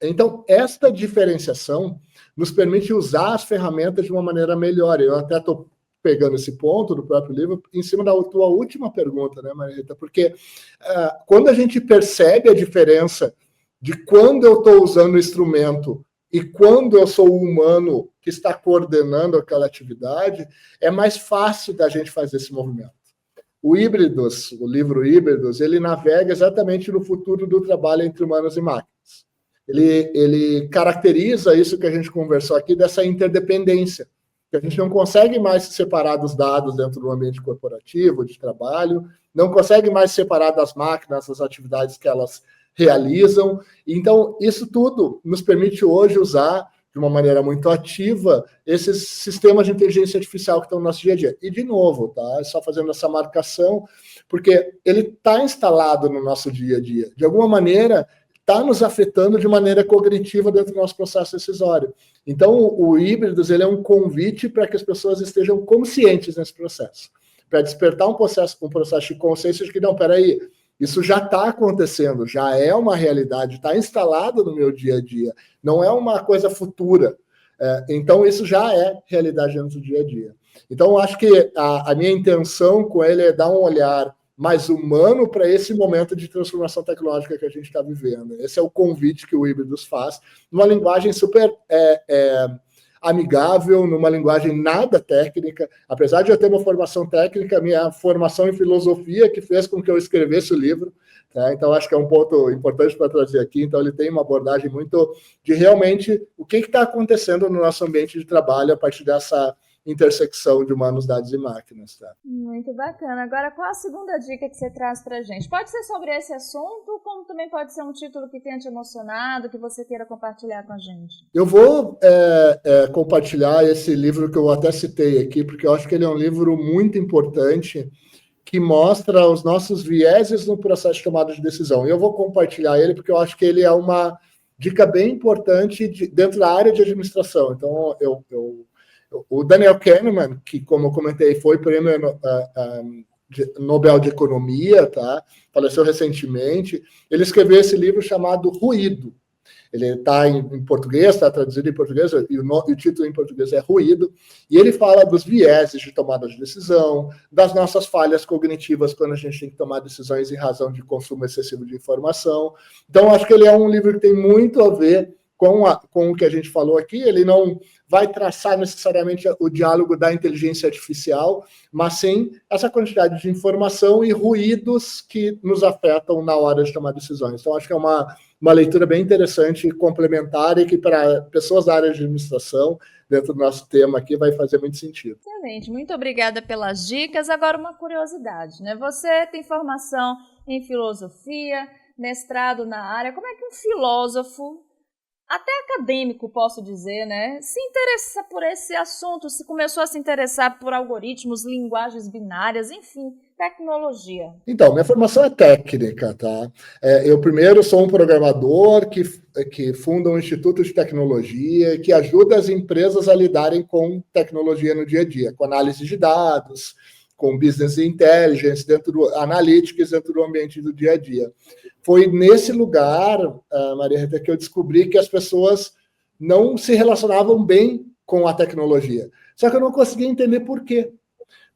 Então, esta diferenciação nos permite usar as ferramentas de uma maneira melhor. Eu até estou pegando esse ponto do próprio livro em cima da tua última pergunta, né, Maria Rita? Porque quando a gente percebe a diferença de quando eu estou usando o instrumento e quando eu sou o humano que está coordenando aquela atividade, é mais fácil da gente fazer esse movimento. O livro Híbridos, ele navega exatamente no futuro do trabalho entre humanos e máquinas. Ele caracteriza isso que a gente conversou aqui, dessa interdependência, que a gente não consegue mais se separar dos dados dentro do ambiente corporativo, de trabalho, não consegue mais separar das máquinas as atividades que elas realizam. Então, isso tudo nos permite hoje usar, de uma maneira muito ativa, esses sistemas de inteligência artificial que estão no nosso dia a dia. E, de novo, tá? Só fazendo essa marcação, porque ele está instalado no nosso dia a dia. De alguma maneira, está nos afetando de maneira cognitiva dentro do nosso processo decisório. Então, o Híbridos, ele é um convite para que as pessoas estejam conscientes nesse processo, para despertar um processo de consciência de que, não, peraí, isso já está acontecendo, já é uma realidade, está instalado no meu dia a dia, não é uma coisa futura. Então, isso já é realidade dentro do dia a dia. Então, eu acho que a minha intenção com ele é dar um olhar mais humano para esse momento de transformação tecnológica que a gente está vivendo. Esse é o convite que o Híbridos faz, numa linguagem super amigável, numa linguagem nada técnica. Apesar de eu ter uma formação técnica, minha formação em filosofia que fez com que eu escrevesse o livro, tá? Então acho que é um ponto importante para trazer aqui. Então ele tem uma abordagem muito de realmente o que está acontecendo no nosso ambiente de trabalho a partir dessa intersecção de humanos, dados e máquinas. Tá? Muito bacana. Agora, qual a segunda dica que você traz para a gente? Pode ser sobre esse assunto, como também pode ser um título que tenha te emocionado, que você queira compartilhar com a gente. Eu vou compartilhar esse livro que eu até citei aqui, porque eu acho que ele é um livro muito importante, que mostra os nossos vieses no processo de tomada de decisão. E eu vou compartilhar ele porque eu acho que ele é uma dica bem importante dentro da área de administração. Então, o Daniel Kahneman, que, como eu comentei, foi prêmio Nobel de Economia, tá? Faleceu recentemente. Ele escreveu esse livro chamado Ruído. Ele está em português, está traduzido em português, e o título em português é Ruído. E ele fala dos vieses de tomada de decisão, das nossas falhas cognitivas quando a gente tem que tomar decisões em razão de consumo excessivo de informação. Então, acho que ele é um livro que tem muito a ver com o que a gente falou aqui. Ele não vai traçar necessariamente o diálogo da inteligência artificial, mas sim essa quantidade de informação e ruídos que nos afetam na hora de tomar decisões. Então, acho que é uma leitura bem interessante e complementar e que para pessoas da área de administração, dentro do nosso tema aqui, vai fazer muito sentido. Excelente, muito obrigada pelas dicas. Agora, uma curiosidade, né? Você tem formação em filosofia, mestrado na área. Como é que um filósofo, até acadêmico, posso dizer, né, se interessa por esse assunto, se começou a se interessar por algoritmos, linguagens binárias, enfim, tecnologia? Então, minha formação é técnica, tá? Eu primeiro sou um programador que funda um instituto de tecnologia que ajuda as empresas a lidarem com tecnologia no dia a dia, com análise de dados, com business intelligence, dentro do analytics, dentro do ambiente do dia a dia. Foi nesse lugar, Maria Rita, que eu descobri que as pessoas não se relacionavam bem com a tecnologia. Só que eu não conseguia entender por quê.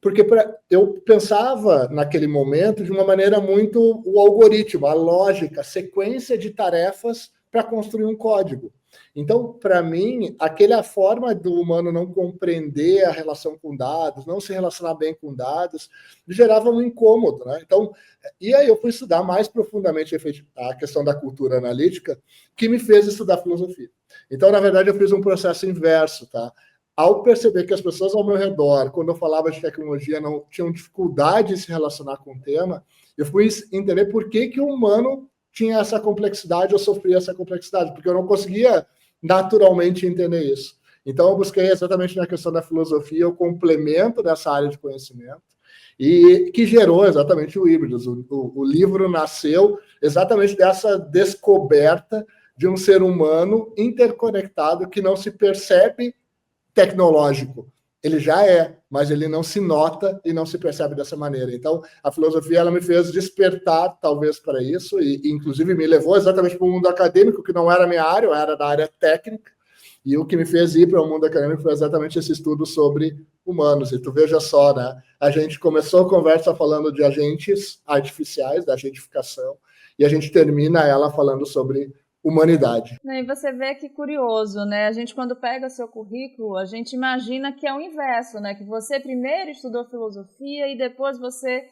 Porque eu pensava, naquele momento, de uma maneira muito o algoritmo, a lógica, a sequência de tarefas para construir um código. Então, para mim, aquela forma do humano não compreender a relação com dados, não se relacionar bem com dados, gerava um incômodo, né? Então, e aí eu fui estudar mais profundamente a questão da cultura analítica, que me fez estudar filosofia. Então, na verdade, eu fiz um processo inverso, tá? Ao perceber que as pessoas ao meu redor, quando eu falava de tecnologia, não tinham dificuldade de se relacionar com o tema, eu fui entender por que o humano tinha essa complexidade ou sofria essa complexidade, porque eu não conseguia naturalmente entender isso. Então, eu busquei exatamente na questão da filosofia o complemento dessa área de conhecimento, e que gerou exatamente o Híbridos. O livro nasceu exatamente dessa descoberta de um ser humano interconectado que não se percebe tecnológico. Ele já é, mas ele não se nota e não se percebe dessa maneira. Então, a filosofia ela me fez despertar, talvez, para isso, e inclusive me levou exatamente para o mundo acadêmico, que não era a minha área, eu era da área técnica, e o que me fez ir para o mundo acadêmico foi exatamente esse estudo sobre humanos. E tu veja só, né? A gente começou a conversa falando de agentes artificiais, da agentificação, e a gente termina ela falando sobre humanidade. E você vê que curioso, né? A gente, quando pega seu currículo, a gente imagina que é o inverso, né? Que você primeiro estudou filosofia e depois você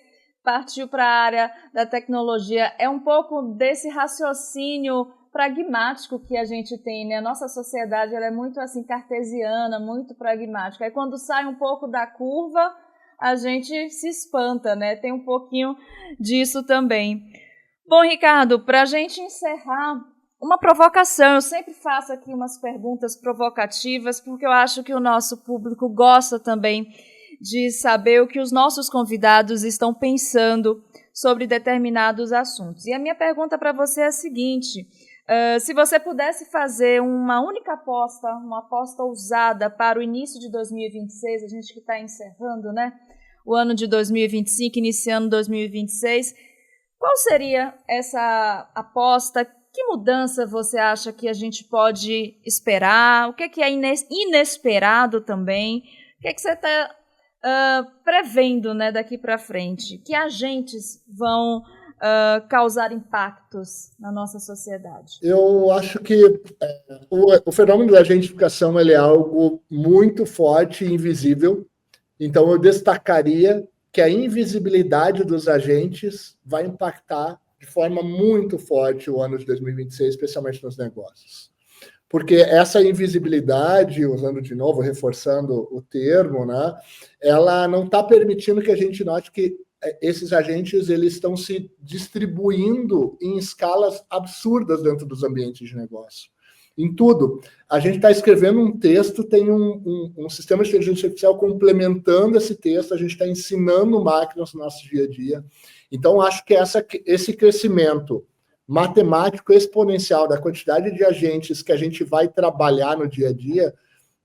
partiu para a área da tecnologia. É um pouco desse raciocínio pragmático que a gente tem, né? A nossa sociedade ela é muito assim cartesiana, muito pragmática. Aí quando sai um pouco da curva, a gente se espanta, né? Tem um pouquinho disso também. Bom, Ricardo, para a gente encerrar, uma provocação. Eu sempre faço aqui umas perguntas provocativas, porque eu acho que o nosso público gosta também de saber o que os nossos convidados estão pensando sobre determinados assuntos. E a minha pergunta para você é a seguinte: se você pudesse fazer uma única aposta, uma aposta ousada para o início de 2026, a gente que está encerrando, né, o ano de 2025, iniciando 2026, qual seria essa aposta? Que mudança você acha que a gente pode esperar? O que é inesperado também? O que você está prevendo, né, daqui para frente? Que agentes vão causar impactos na nossa sociedade? Eu acho que o fenômeno da agentificação ele é algo muito forte e invisível. Então, eu destacaria que a invisibilidade dos agentes vai impactar de forma muito forte o ano de 2026, especialmente nos negócios. Porque essa invisibilidade, usando de novo, reforçando o termo, né, ela não está permitindo que a gente note que esses agentes eles estão se distribuindo em escalas absurdas dentro dos ambientes de negócio. Em tudo. A gente está escrevendo um texto, tem um sistema de inteligência artificial complementando esse texto, a gente está ensinando máquinas no nosso dia a dia. Então, acho que esse crescimento matemático exponencial da quantidade de agentes que a gente vai trabalhar no dia a dia,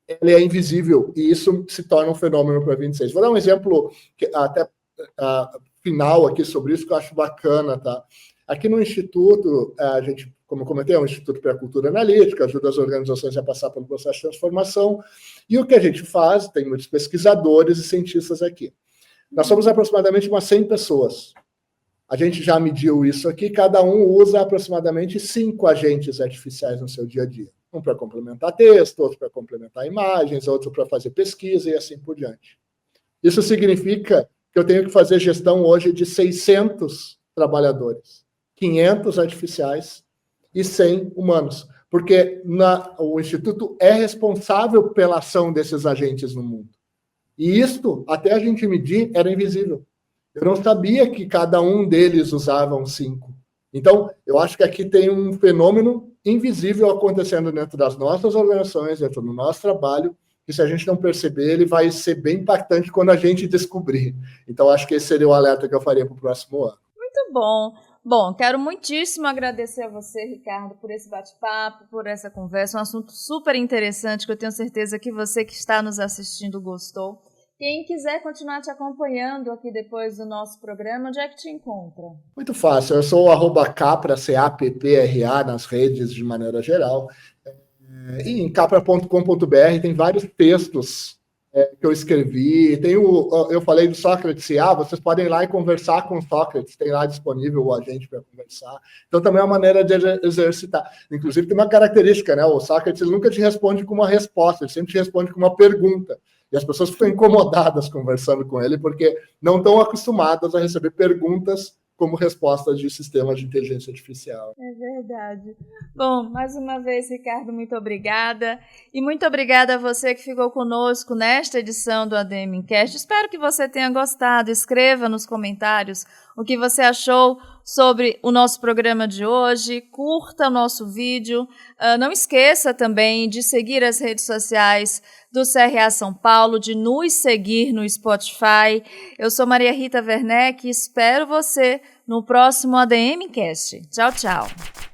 ele é invisível, e isso se torna um fenômeno para 26. Vou dar um exemplo até final aqui sobre isso, que eu acho bacana, tá? Aqui no Instituto, a gente, como eu comentei, é um Instituto para a Cultura Analítica, ajuda as organizações a passar pelo processo de transformação, e o que a gente faz, tem muitos pesquisadores e cientistas aqui. Nós somos aproximadamente umas 100 pessoas. A gente já mediu isso aqui, cada um usa aproximadamente 5 agentes artificiais no seu dia a dia. Um para complementar texto, outro para complementar imagens, outro para fazer pesquisa e assim por diante. Isso significa que eu tenho que fazer gestão hoje de 600 trabalhadores, 500 artificiais e 100 humanos, porque o Instituto é responsável pela ação desses agentes no mundo. E isto, até a gente medir, era invisível. Eu não sabia que cada um deles usavam 5. Então, eu acho que aqui tem um fenômeno invisível acontecendo dentro das nossas organizações, dentro do nosso trabalho, e se a gente não perceber, ele vai ser bem impactante quando a gente descobrir. Então, acho que esse seria o alerta que eu faria para o próximo ano. Muito bom. Bom, quero muitíssimo agradecer a você, Ricardo, por esse bate-papo, por essa conversa, um assunto super interessante que eu tenho certeza que você que está nos assistindo gostou. Quem quiser continuar te acompanhando aqui depois do nosso programa, onde é que te encontra? Muito fácil, eu sou o @capra, CAPPRA, nas redes de maneira geral. E em capra.com.br tem vários textos que eu escrevi. Eu falei do Sócrates IA, vocês podem ir lá e conversar com o Sócrates, tem lá disponível o agente para conversar. Então também é uma maneira de exercitar. Inclusive tem uma característica, né? O Sócrates nunca te responde com uma resposta, ele sempre te responde com uma pergunta. E as pessoas ficam incomodadas conversando com ele porque não estão acostumadas a receber perguntas como respostas de sistemas de inteligência artificial. É verdade. Bom, mais uma vez, Ricardo, muito obrigada. E muito obrigada a você que ficou conosco nesta edição do ADM Incast. Espero que você tenha gostado. Escreva nos comentários o que você achou sobre o nosso programa de hoje. Curta o nosso vídeo. Não esqueça também de seguir as redes sociais do CRA São Paulo, de nos seguir no Spotify. Eu sou Maria Rita Werneck e espero você no próximo ADM Cast. Tchau, tchau.